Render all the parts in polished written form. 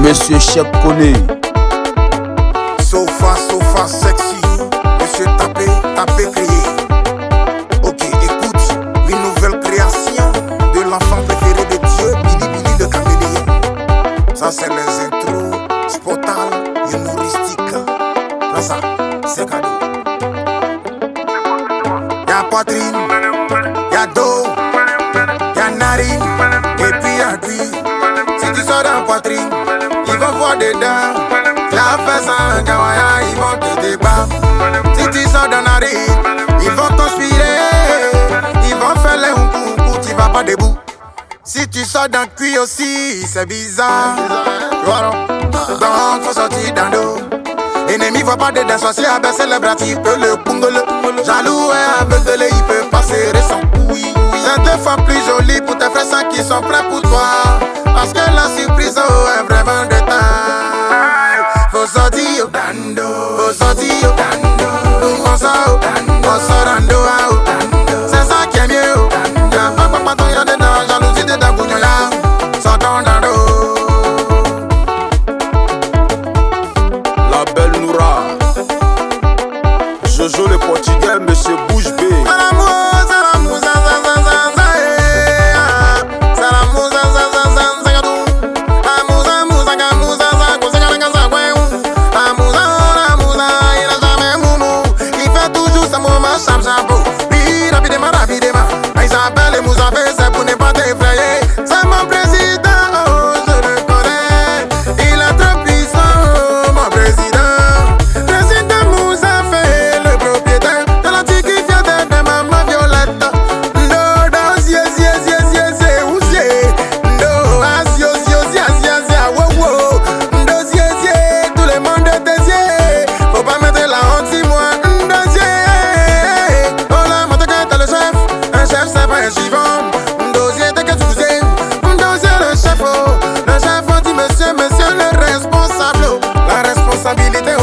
Monsieur Chef Koné. Sofa sexy. Monsieur tapé crié. Ok, écoute, une nouvelle création de l'enfant préféré de Dieu, Billy de Caméléon. Ça c'est les intros spotales humoristiques. Là ça, c'est cadeau. Y'a poitrine, y'a dos, y'a narine, et puis y'a cuit. Si tu sors dans la poitrine, ils vont voir dedans. La fesse en Gawaya, ils vont te débattre. Si tu sors dans la narine, ils vont conspirer. Ils vont faire les huncoucou, tu vas pas debout. Si tu sors dans le cuit aussi, c'est bizarre. Donc faut sortir dans l'eau. Ennemi voit pas dedans, sorcier à baisser les bras, il peut le pungole. Jaloux et aveuglé, il peut pas serrer son couille. C'est deux fois plus joli pour tes frères qui sont prêts pour toi. Parce que la surprise est vraiment de taille. Faut sortir au dando, faut sortir au dando. On sort dando, c'est ça qui est mieux. Y'a pas ton y'a dedans, jalousie dedans, bougnola. Sortons dando. La belle Noura. Jojo le portugais, monsieur Bouche B.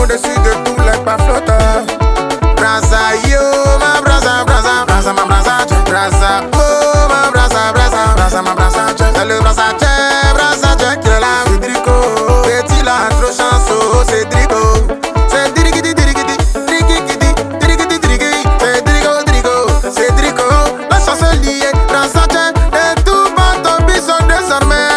Au-dessus de tous les pafloteurs. Brasa yo, ma brasa, brasa, brasa, ma brasa, brasa, oh, ma brasa, brasa, brasa, ma brasa, c'est le brasa, qui est là, Cédrico, petit là, trop chanceux, Cédrico, c'est dirigidi, dirigidi, dirigidi, dirigidi, dirigidi, Cédrico, la chance est liée, brasa, et tout bateau bison désormais,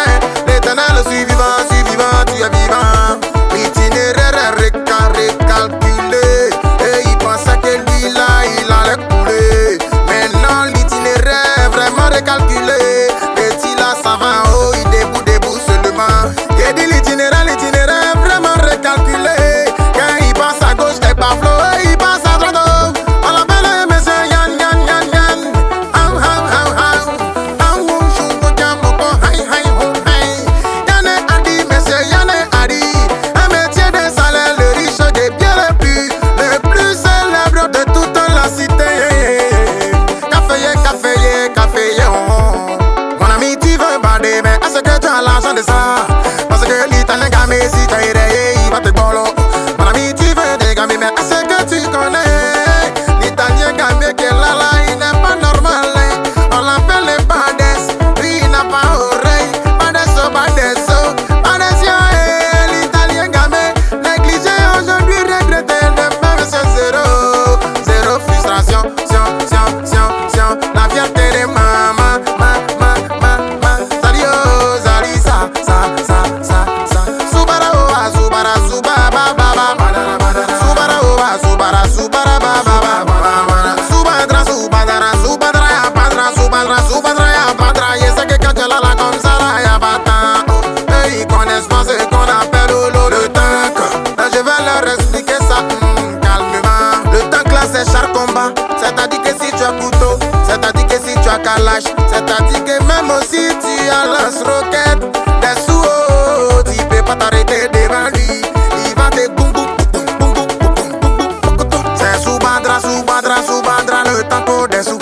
l'éternel suis vivant, tu es vivant, l'itinéraire recalculé, et il pensait que lui là, il allait couler. Maintenant l'itinéraire est vraiment recalculé. Petit là, ça va en haut, il debout seulement. Il dit l'itinéraire est vraiment recalculé. Quand il passe à gauche, les baflos, et il passe à droite. On l'appelle monsieur Yan. Yann Adi, monsieur Yann Adi. Un métier de salaire, le riche des biens le plus célèbre de toute la cité. Café, mon ami, tu veux bander, mais est-ce que tu as l'argent de ça? Parce que l'italien gamé, si tu es rayé, il va te bolo. Mon ami, tu veux des gamés, mais est-ce que tu connais l'italien gamé qui est là, il n'est pas normal. On l'appelle le Bades, lui il n'a pas oreille. Bades, l'italien gamé, négligé aujourd'hui, regretté, demain c'est zéro frustration, la fierté de maman, Zali, ça, Subara, ya padra, et c'est que quand tu es là, comme ça, là, y'a pas tant. Eux, ils connaissent pas ce qu'on appelle le tank. Là, je vais leur expliquer ça, calmement. Le tank là, c'est char combat. C'est-à-dire que si tu as couteau, c'est-à-dire que si tu as kalash, c'est-à-dire que même si tu as lance-roquette, des sous, tu peux pas t'arrêter devant lui. Il va te boum. C'est Subandra, le tank au dessous.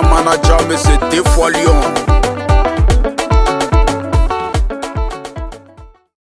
manager, mais c'est des fois lion.